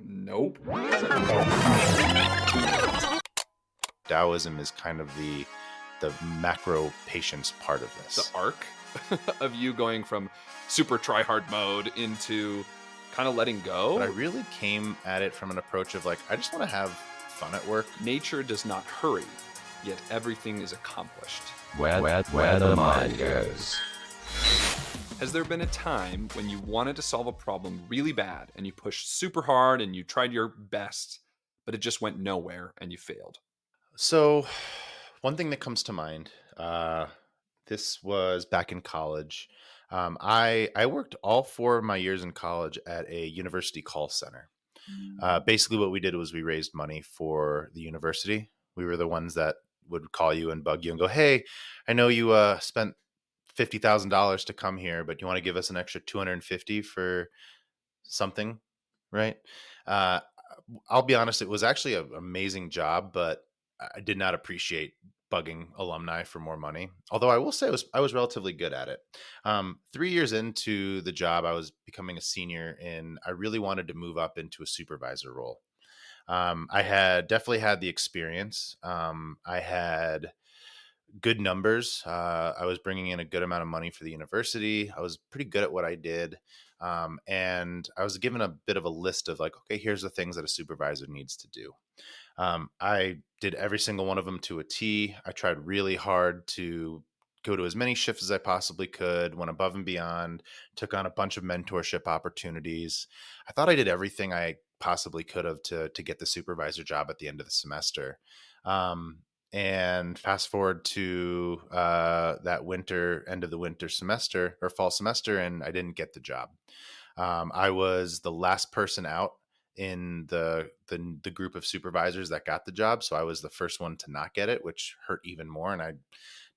Nope. Taoism is kind of the macro patience part of The this. arc of you going from super try hard mode into kind of letting But I go. really came at it from an approach of like, I just want to have fun at work. Nature does not hurry, yet everything is accomplished. Where the mind goes. Has there been a time when you wanted to solve a problem really bad and you pushed super hard and you tried your best, but it just went nowhere and you failed? So, one thing that comes to mind, this was back in college. I worked all 4 of my years in college at a university call center. Basically, what we did was we raised money for the university. We were the ones that would call you and bug you and go, "Hey, I know you spent $50,000 to come here, but you want to give us an extra 250 for something, right?" Uh, I'll be honest, it was actually an amazing job, but I did not appreciate bugging alumni for more money. Although I will say I was relatively good at it. 3 years into the job, I was becoming a senior, and I really wanted to move up into a supervisor role. I had definitely had the experience. I had good numbers. I was bringing in a good amount of money for the university. I was pretty good at what I did. And I was given a bit of a list of like, okay, here's the things that a supervisor needs to do. I did every single one of them to a T. I tried really hard to go to as many shifts as I possibly could, went above and beyond, took on a bunch of mentorship opportunities. I thought I did everything I possibly could have to get the supervisor job at the end of the semester. Um, and fast forward to that end of the winter semester or fall semester, and I didn't get the job. I was the last person out in the group of supervisors that got the job, so I was the first one to not get it, which hurt even more. And I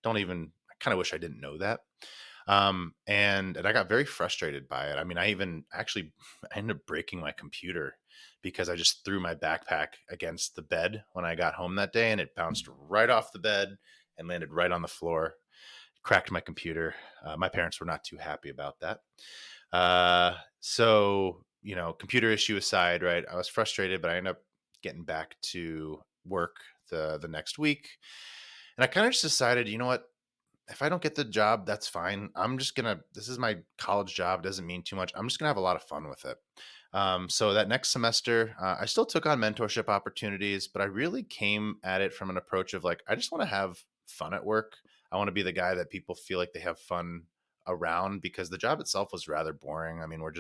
kind of wish I didn't know that. And I got very frustrated by it. I mean, I ended up breaking my computer because I just threw my backpack against the bed when I got home that day, and it bounced right off the bed and landed right on the floor, cracked my computer. My parents were not too happy about that. So, computer issue aside, right? I was frustrated, but I ended up getting back to work the next week. And I kind of just decided, you know what? If I don't get the job, that's fine. This is my college job. It doesn't mean too much. I'm just going to have a lot of fun with it. So that next semester, I still took on mentorship opportunities, but I really came at it from an approach of like, I just want to have fun at work. I want to be the guy that people feel like they have fun around, because the job itself was rather boring. I mean, we're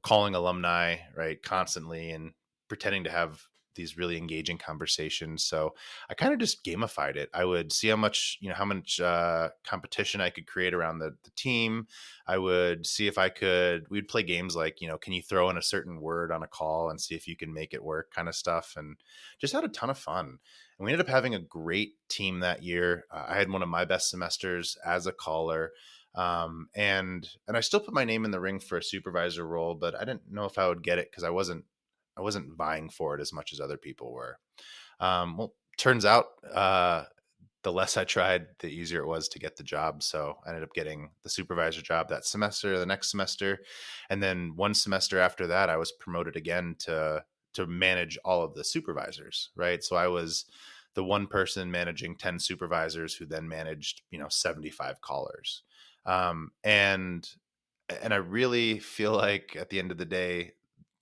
calling alumni, right, constantly and pretending to have these really engaging conversations. So I kind of just gamified it. I would see how much competition I could create around the team. I would see if we'd play games like, can you throw in a certain word on a call and see if you can make it work, kind of stuff. And just had a ton of fun. And we ended up having a great team that year. I had one of my best semesters as a caller. And I still put my name in the ring for a supervisor role, but I didn't know if I would get it because I wasn't vying for it as much as other people were. Well, turns out the less I tried, the easier it was to get the job. So I ended up getting the supervisor job that semester, the next semester, and then one semester after that, I was promoted again to manage all of the supervisors. Right, so I was the one person managing 10 supervisors who then managed 75 callers. Um, and and I really feel like at the end of the day,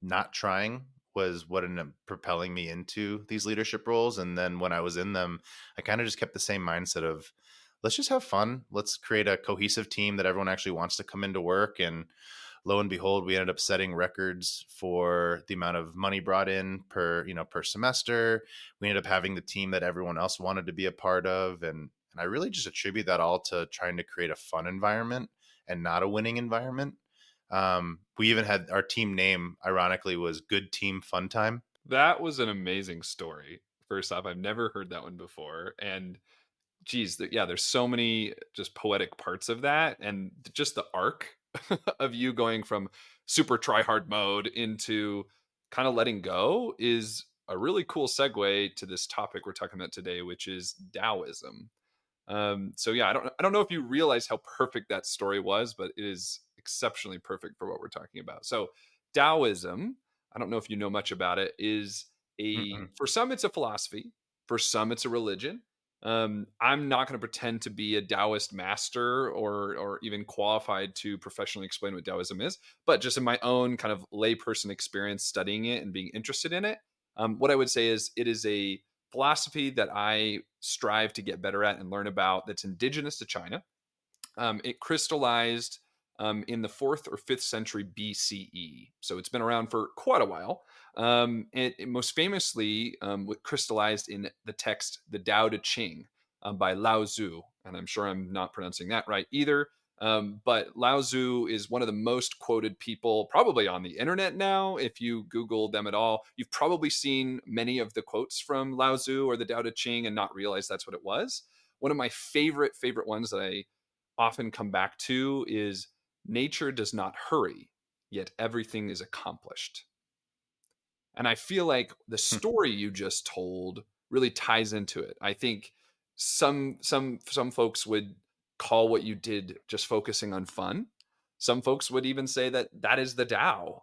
not trying was what ended up propelling me into these leadership roles. And then when I was in them, I kind of just kept the same mindset of, let's just have fun. Let's create a cohesive team that everyone actually wants to come into work. And lo and behold, we ended up setting records for the amount of money brought in per semester. We ended up having the team that everyone else wanted to be a part of. And I really just attribute that all to trying to create a fun environment and not a winning environment. We even had our team name, ironically, was Good Team Fun Time. That was an amazing story. First off, I've never heard that one before. And geez, yeah, there's so many just poetic parts of that. And just the arc of you going from super try hard mode into kind of letting go is a really cool segue to this topic we're talking about today, which is Taoism. So yeah, I don't know if you realize how perfect that story was, but it is exceptionally perfect for what we're talking about. So Taoism, I don't know if you know much about it, is Mm-mm. for some it's a philosophy, for some it's a religion. I'm not going to pretend to be a Taoist master or even qualified to professionally explain what Taoism is, but just in my own kind of layperson experience studying it and being interested in it, what I would say is it is a philosophy that I strive to get better at and learn about that's indigenous to China. It crystallized in the 4th or 5th century BCE. So it's been around for quite a while. It most famously crystallized in the text, the Tao Te Ching by Lao Tzu. And I'm sure I'm not pronouncing that right either. But Lao Tzu is one of the most quoted people probably on the internet now. If you Google them at all, you've probably seen many of the quotes from Lao Tzu or the Tao Te Ching and not realize that's what it was. One of my favorite ones that I often come back to is nature does not hurry, yet everything is accomplished. And I feel like the story you just told really ties into it. I think some folks would call what you did just focusing on fun. Some folks would even say that that is the Tao.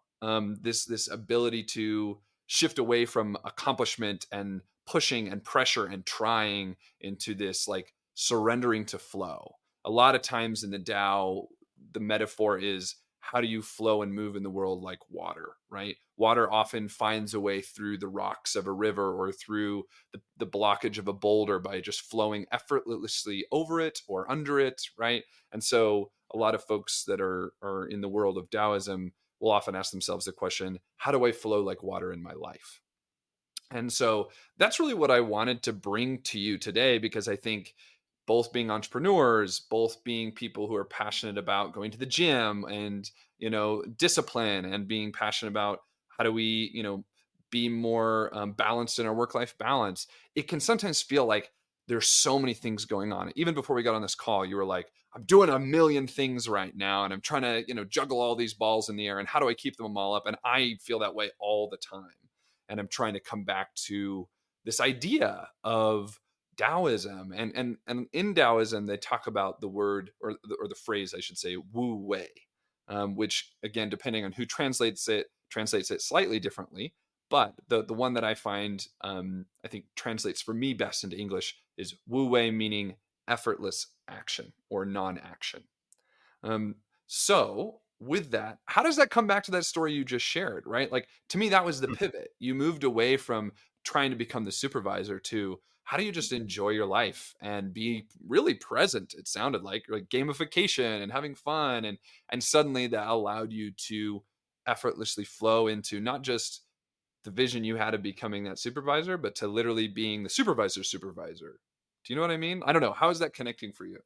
This ability to shift away from accomplishment and pushing and pressure and trying into this like surrendering to flow. A lot of times in the Tao, the metaphor is how do you flow and move in the world like water, right? Water often finds a way through the rocks of a river or through the blockage of a boulder by just flowing effortlessly over it or under it, right? And so a lot of folks that are in the world of Taoism will often ask themselves the question, how do I flow like water in my life? And so that's really what I wanted to bring to you today, because I think both being entrepreneurs, both being people who are passionate about going to the gym and, discipline, and being passionate about how do we, be more balanced in our work-life balance. It can sometimes feel like there's so many things going on. Even before we got on this call, you were like, I'm doing a million things right now and I'm trying to, juggle all these balls in the air, and how do I keep them all up? And I feel that way all the time. And I'm trying to come back to this idea of Taoism, and in Taoism they talk about the word or the phrase I should say Wu Wei, which again depending on who translates it slightly differently. But the one that I find I think translates for me best into English is Wu Wei, meaning effortless action or non-action. Um, so with that, how does that come back to that story you just shared, right? Like to me, that was the pivot. You moved away from trying to become the supervisor to how do you just enjoy your life and be really present? It sounded like gamification and having fun, and suddenly that allowed you to effortlessly flow into not just the vision you had of becoming that supervisor, but to literally being the supervisor's supervisor. Do you know what I mean? I don't know. How is that connecting for you?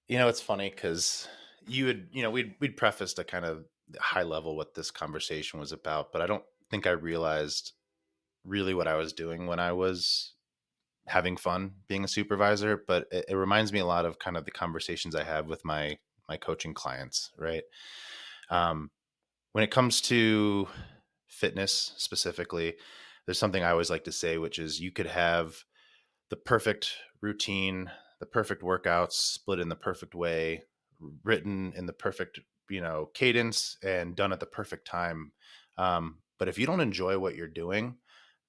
It's funny because we'd prefaced a kind of high level what this conversation was about, but I don't think I realized really what I was doing when I was having fun being a supervisor. But it reminds me a lot of kind of the conversations I have with my coaching clients, right? When it comes to fitness specifically, there's something I always like to say, which is you could have the perfect routine, the perfect workouts split in the perfect way, written in the perfect, cadence and done at the perfect time. But if you don't enjoy what you're doing,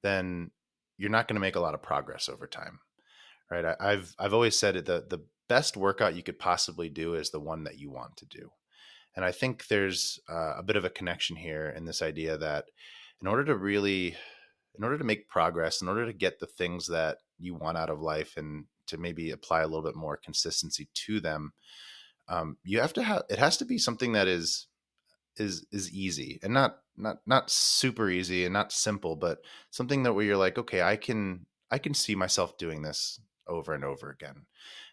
then you're not going to make a lot of progress over time. Right. I've always said it, the best workout you could possibly do is the one that you want to do. And I think there's a bit of a connection here in this idea that in order to really, in order to make progress, in order to get the things that you want out of life and to maybe apply a little bit more consistency to them, you have to have, it has to be something that is easy and not super easy and not simple, but something that where you're like, okay, I can see myself doing this over and over again.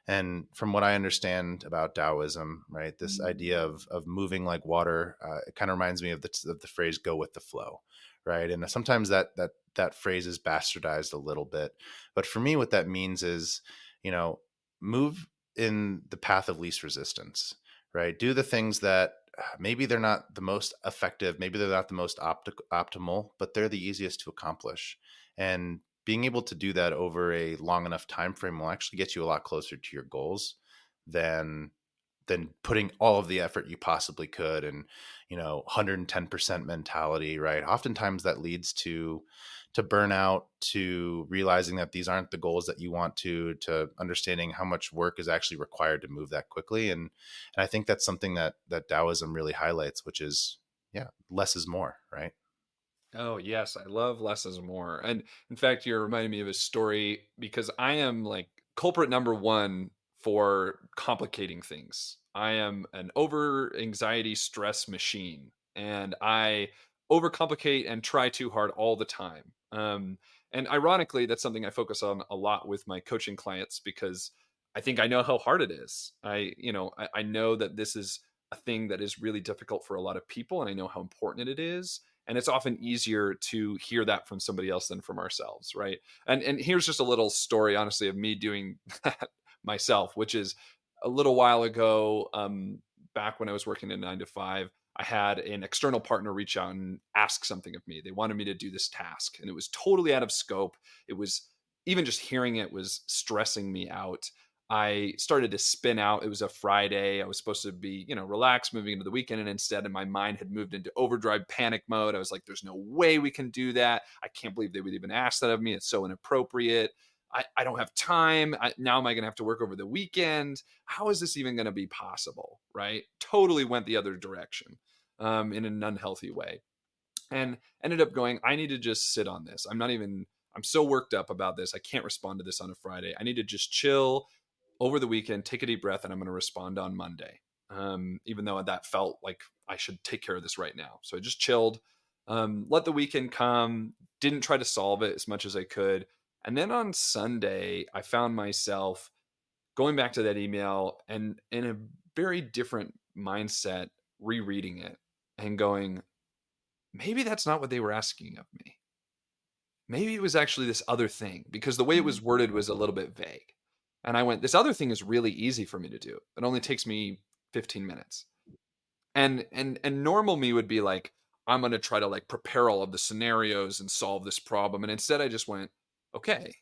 And from what I understand about Taoism, right, this idea of moving like water, it kind of reminds me of the phrase "go with the flow," right? And sometimes that phrase is bastardized a little bit, but for me, what that means is, you know, move in the path of least resistance, right? Do the things that maybe they're not the most effective, maybe they're not the most optimal, but they're the easiest to accomplish. And being able to do that over a long enough time frame will actually get you a lot closer to your goals than than putting all of the effort you possibly could, and 110% mentality, right? Oftentimes that leads to burnout, to realizing that these aren't the goals that you want, to understanding how much work is actually required to move that quickly. And I think that's something that Taoism really highlights, which is, yeah, less is more, right? Oh, yes, I love less is more. And in fact, you're reminding me of a story because I am like culprit number one for complicating things. I am an over anxiety stress machine and I overcomplicate and try too hard all the time. And ironically, that's something I focus on a lot with my coaching clients because I think I know how hard it is. I know that this is a thing that is really difficult for a lot of people and I know how important it is, and it's often easier to hear that from somebody else than from ourselves, right? And here's just a little story, honestly, of me doing that myself, which is a little while ago, back when I was working a 9 to 5. I had an external partner reach out and ask something of me. They wanted me to do this task and it was totally out of scope. It was, even just hearing it was stressing me out. I started to spin out. It was a Friday. I was supposed to be, relaxed moving into the weekend. And instead, my mind had moved into overdrive panic mode. I was like, there's no way we can do that. I can't believe they would even ask that of me. It's so inappropriate. I don't have time. Now am I going to have to work over the weekend? How is this even going to be possible? Right? Totally went the other direction, in an unhealthy way, and ended up going, I need to just sit on this. I'm so worked up about this. I can't respond to this on a Friday. I need to just chill over the weekend, take a deep breath, and I'm going to respond on Monday. Even though that felt like I should take care of this right now. So I just chilled, let the weekend come, didn't try to solve it as much as I could. And then on Sunday, I found myself going back to that email and in a very different mindset, rereading it and going, maybe that's not what they were asking of me. Maybe it was actually this other thing because the way it was worded was a little bit vague. And I went, this other thing is really easy for me to do. It only takes me 15 minutes. And normal me would be like, I'm going to try to like prepare all of the scenarios and solve this problem. And instead I just went, okay,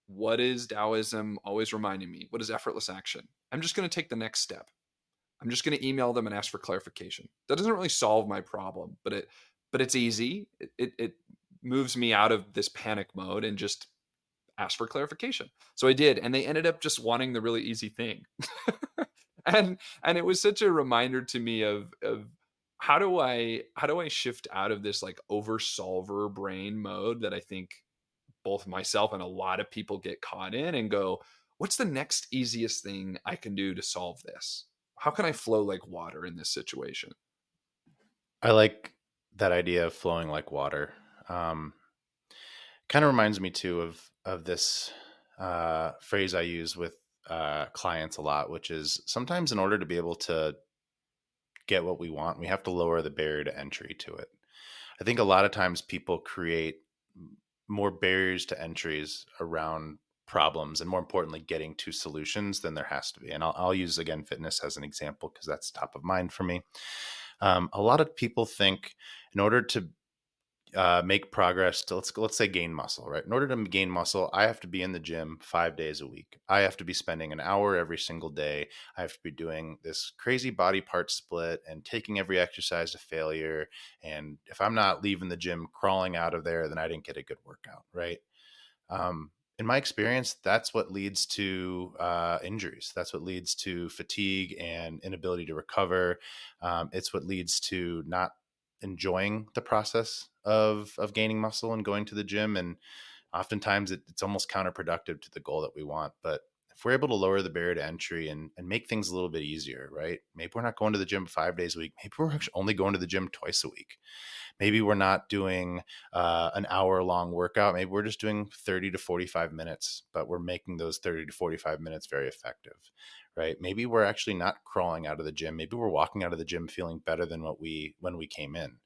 what is Taoism always reminding me? What is effortless action? I'm just going to take the next step. I'm just going to email them and ask for clarification. That doesn't really solve my problem, but it's easy. It moves me out of this panic mode and just ask for clarification. So I did, and they ended up just wanting the really easy thing. And it was such a reminder to me of how do I shift out of this like oversolver brain mode that I think both myself and a lot of people get caught in, and go, what's the next easiest thing I can do to solve this? How can I flow like water in this situation? I like that idea of flowing like water. Um, Kind of reminds me too of this phrase I use with clients a lot, which is sometimes in order to be able to get what we want, we have to lower the barrier to entry to it. I think a lot of times people create more barriers to entries around problems and, more importantly, getting to solutions than there has to be. And I'll use again fitness as an example because that's top of mind for me. A lot of people think in order to make progress to, let's say, gain muscle, right? In order to gain muscle, I have to be in the gym 5 days a week. I have to be spending an hour every single day. I have to be doing this crazy body part split and taking every exercise to failure. And if I'm not leaving the gym crawling out of there, then I didn't get a good workout, right? In my experience, that's what leads to injuries. That's what leads to fatigue and inability to recover. It's what leads to not enjoying the process of gaining muscle and going to the gym. And oftentimes it's almost counterproductive to the goal that we want. But if we're able to lower the barrier to entry and make things a little bit easier, right? Maybe we're not going to the gym 5 days a week. Maybe we're actually only going to the gym twice a week. Maybe we're not doing an hour long workout. Maybe we're just doing 30 to 45 minutes, but we're making those 30 to 45 minutes very effective, right? Maybe we're actually not crawling out of the gym. Maybe we're walking out of the gym feeling better than when we came in,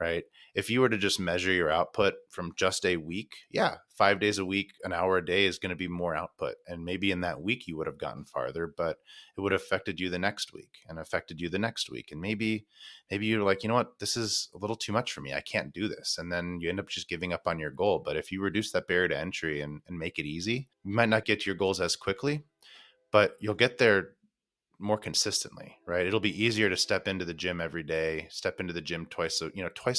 right? If you were to just measure your output from just a week, yeah, 5 days a week, an hour a day is going to be more output. And maybe in that week you would have gotten farther, but it would have affected you the next week and affected you the next week. And maybe you're like, you know what, this is a little too much for me. I can't do this. And then you end up just giving up on your goal. But if you reduce that barrier to entry and make it easy, you might not get to your goals as quickly, but you'll get there more consistently, right? It'll be easier to step into the gym every day, step into the gym twice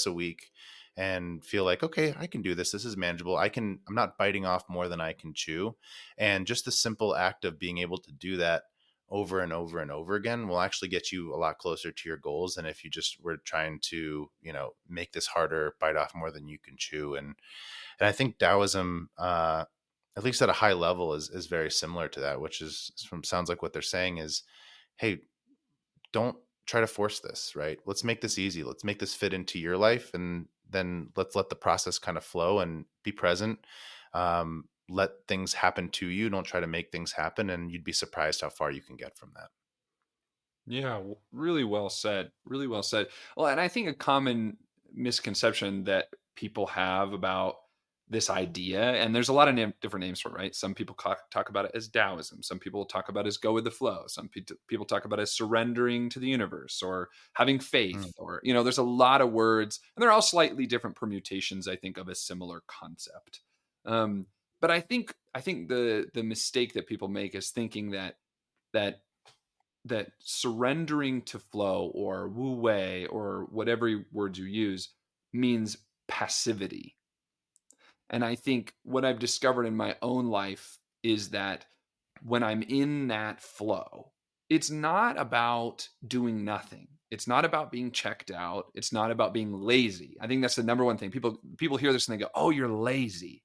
a week, and feel like, okay, I can do this. This is manageable. I'm not biting off more than I can chew. And just the simple act of being able to do that over and over and over again will actually get you a lot closer to your goals than if you just were trying to, make this harder, bite off more than you can chew. And I think Taoism, at least at a high level, is very similar to that, which sounds like what they're saying is, hey, don't try to force this, right? Let's make this easy. Let's make this fit into your life, and then let's let the process kind of flow and be present. Let things happen to you. Don't try to make things happen, and you'd be surprised how far you can get from that. Yeah, really well said. Really well said. Well, and I think a common misconception that people have about this idea, and there's a lot of different names for it, right? Some people talk about it as Taoism. Some people talk about it as go with the flow. Some people talk about it as surrendering to the universe or having faith, Mm. or, there's a lot of words, and they're all slightly different permutations, I think, of a similar concept. Um, but I think the mistake that people make is thinking that that surrendering to flow or wu wei or whatever words you use means passivity. And I think what I've discovered in my own life is that when I'm in that flow, it's not about doing nothing. It's not about being checked out. It's not about being lazy. I think that's the number one thing. People hear this and they go, "Oh, you're lazy."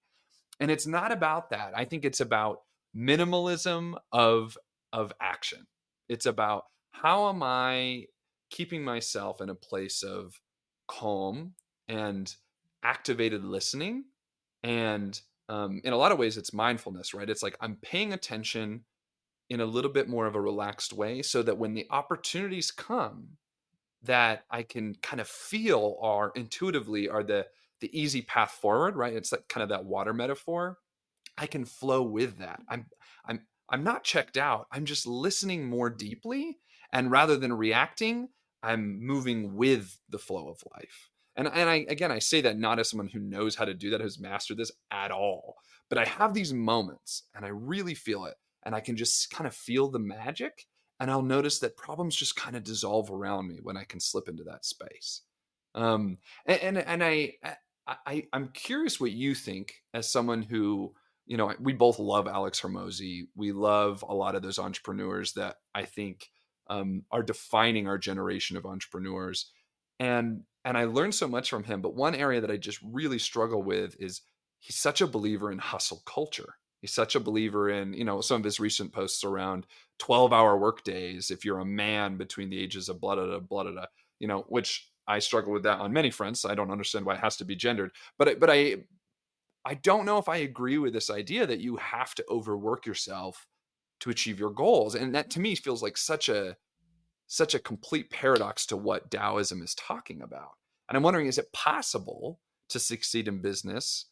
And it's not about that. I think it's about minimalism of action. It's about how am I keeping myself in a place of calm and activated listening. And in a lot of ways it's mindfulness, right? It's like I'm paying attention in a little bit more of a relaxed way so that when the opportunities come, that I can kind of feel are intuitively are the easy path forward, right? It's like kind of that water metaphor. I can flow with that. I'm not checked out. I'm just listening more deeply, and rather than reacting, I'm moving with the flow of life. And I say that not as someone who knows how to do that, who's mastered this at all, but I have these moments and I really feel it, and I can just kind of feel the magic, and I'll notice that problems just kind of dissolve around me when I can slip into that space. Um, and I'm curious what you think as someone who, we both love Alex Hermosi. We love a lot of those entrepreneurs that I think are defining our generation of entrepreneurs. And I learned so much from him. But one area that I just really struggle with is he's such a believer in hustle culture. He's such a believer in, some of his recent posts around 12-hour work days if you're a man between the ages of blah, blah, blah, blah, blah, which I struggle with that on many fronts. I don't understand why it has to be gendered. But I don't know if I agree with this idea that you have to overwork yourself to achieve your goals. And that to me feels like such a complete paradox to what Taoism is talking about. And I'm wondering, is it possible to succeed in business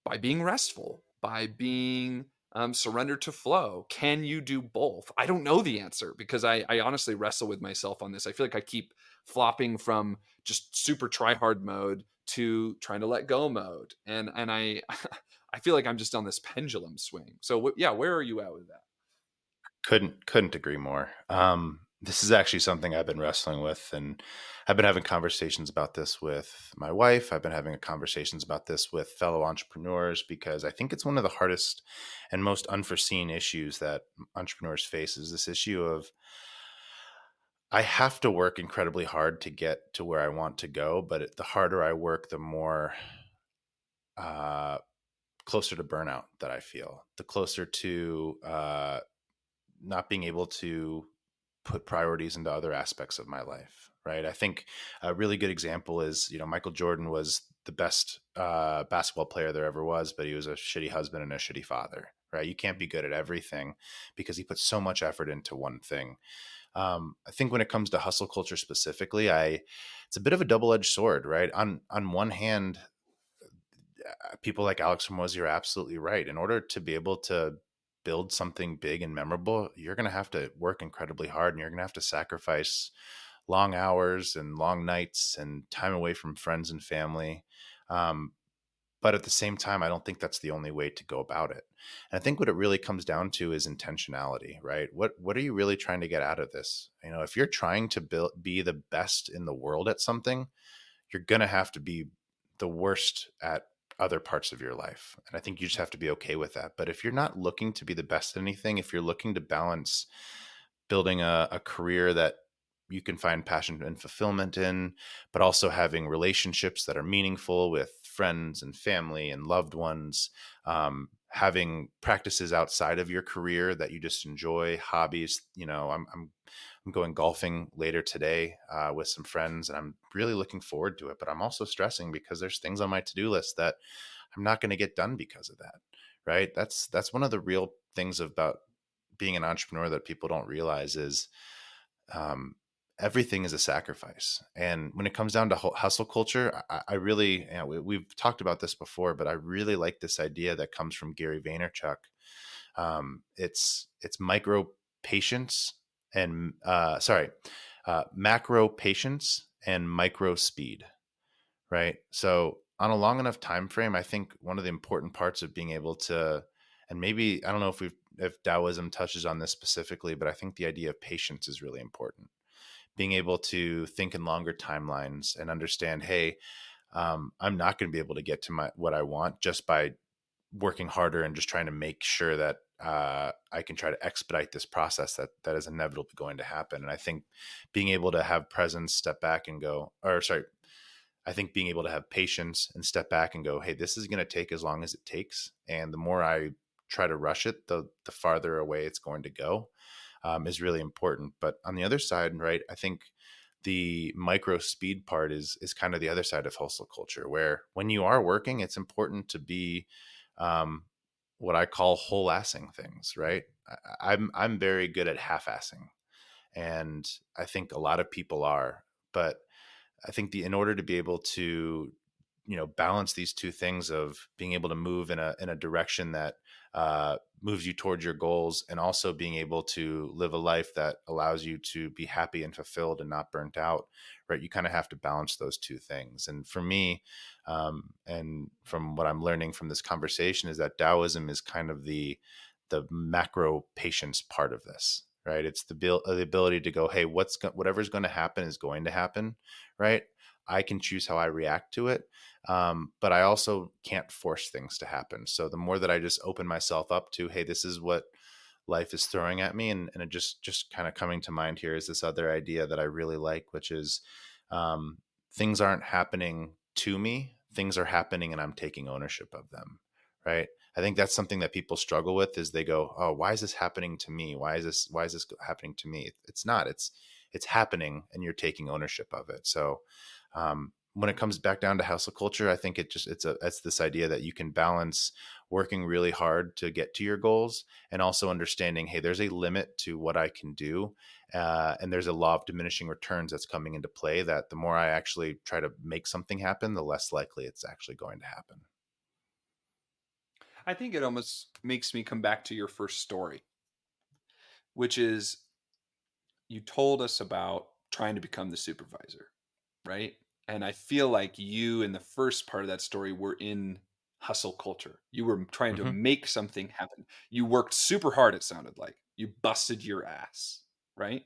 by being restful, by being surrendered to flow? Can you do both? I don't know the answer because I honestly wrestle with myself on this. I feel like I keep flopping from just super try hard mode to trying to let go mode. And I I feel like I'm just on this pendulum swing. So yeah, where are you at with that? Couldn't agree more. This is actually something I've been wrestling with, and I've been having conversations about this with my wife. I've been having conversations about this with fellow entrepreneurs because I think it's one of the hardest and most unforeseen issues that entrepreneurs face is this issue of I have to work incredibly hard to get to where I want to go, but the harder I work, the more uh, closer to burnout that I feel, the closer to not being able to put priorities into other aspects of my life. Right. I think a really good example is, Michael Jordan was the best basketball player there ever was, but he was a shitty husband and a shitty father. Right. You can't be good at everything because he put so much effort into one thing. I think when it comes to hustle culture specifically, it's a bit of a double-edged sword, right? On one hand, people like Alex Hormozy are absolutely right. In order to be able to build something big and memorable, you're going to have to work incredibly hard, and you're going to have to sacrifice long hours and long nights and time away from friends and family. Um, But at the same time, I don't think that's the only way to go about it. And I think what it really comes down to is intentionality, right? What are you really trying to get out of this? If you're trying to be the best in the world at something, you're going to have to be the worst at other parts of your life. And I think you just have to be okay with that. But if you're not looking to be the best at anything, if you're looking to balance building a career that you can find passion and fulfillment in, but also having relationships that are meaningful with friends and family and loved ones, having practices outside of your career that you just enjoy, hobbies. I'm going golfing later today with some friends, and I'm really looking forward to it. But I'm also stressing because there's things on my to-do list that I'm not going to get done because of that. Right? That's one of the real things about being an entrepreneur that people don't realize is um, everything is a sacrifice. And when it comes down to hustle culture, I really, we've talked about this before, but I really like this idea that comes from Gary Vaynerchuk. It's micro patience and macro patience and micro speed, right? So on a long enough time frame, I think one of the important parts of being able to, and maybe I don't know if Taoism touches on this specifically, but I think the idea of patience is really important. Being able to think in longer timelines and understand, hey, I'm not going to be able to get to what I want just by working harder and just trying to make sure that I can try to expedite this process that is inevitably going to happen. And I think being able to have presence, step back and go, or sorry, I think being able to have patience and step back and go, hey, this is going to take as long as it takes. And the more I try to rush it, the farther away it's going to go, is really important. But on the other side, right, I think the micro speed part is kind of the other side of hustle culture, where when you are working, it's important to be what I call whole assing things, right? I'm very good at half assing, and I think a lot of people are, but I think in order to be able to, balance these two things of being able to move in a direction that moves you towards your goals, and also being able to live a life that allows you to be happy and fulfilled and not burnt out, right? You kind of have to balance those two things. And for me, and from what I'm learning from this conversation, is that Taoism is kind of the macro patience part of this, right? It's the ability to go, hey, whatever's going to happen is going to happen, right? I can choose how I react to it, but I also can't force things to happen. So the more that I just open myself up to, hey, this is what life is throwing at me, and it just kind of coming to mind here is this other idea that I really like, which is um, things aren't happening to me, things are happening, and I'm taking ownership of them, right? I think that's something that people struggle with, is they go, oh, why is this happening to me? Why is this happening to me? It's not, it's happening, and you're taking ownership of it. So when it comes back down to hustle culture, I think it's this idea that you can balance working really hard to get to your goals, and also understanding, hey, there's a limit to what I can do, and there's a law of diminishing returns that's coming into play, that the more I actually try to make something happen, the less likely it's actually going to happen. I think it almost makes me come back to your first story, which is you told us about trying to become the supervisor, right? And I feel like you, in the first part of that story, were in hustle culture. You were trying to Mm-hmm. make something happen. You worked super hard, it sounded like. You busted your ass, right?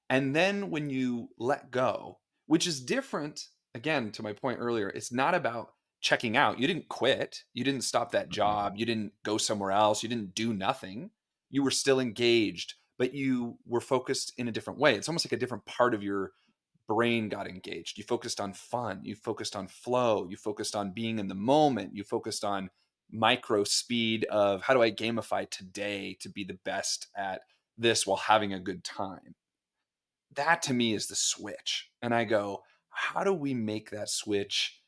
And then when you let go, which is different, again, to my point earlier, it's not about checking out. You didn't quit. You didn't stop that Mm-hmm. job. You didn't go somewhere else. You didn't do nothing. You were still engaged, but you were focused in a different way. It's almost like a different part of your brain got engaged. You focused on fun. You focused on flow. You focused on being in the moment. You focused on micro speed of how do I gamify today to be the best at this while having a good time. That to me is the switch. And I go, how do we make that switch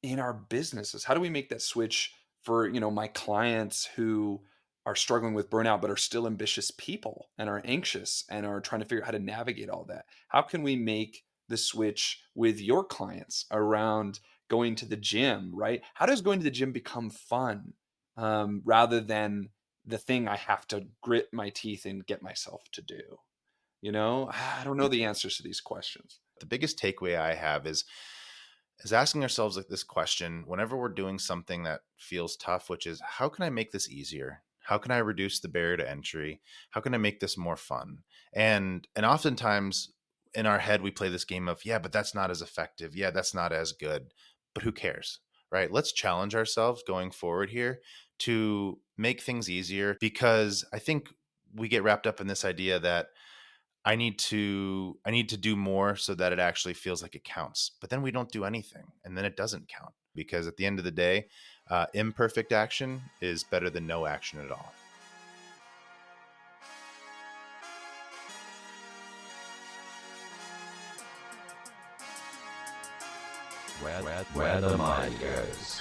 in our businesses? How do we make that switch for, my clients who are struggling with burnout but are still ambitious people and are anxious and are trying to figure out how to navigate all that? How can we make the switch with your clients around going to the gym, right? How does going to the gym become fun, rather than the thing I have to grit my teeth and get myself to do? I don't know the answers to these questions. The biggest takeaway I have is is asking ourselves like this question whenever we're doing something that feels tough, which is, how can I make this easier? How can I reduce the barrier to entry? How can I make this more fun? And oftentimes in our head we play this game of, yeah, but that's not as effective. Yeah, that's not as good. But who cares? Right? Let's challenge ourselves going forward here to make things easier, because I think we get wrapped up in this idea that I need to do more so that it actually feels like it counts. But then we don't do anything, and then it doesn't count, because at the end of the day, imperfect action is better than no action at all. Where the mind goes.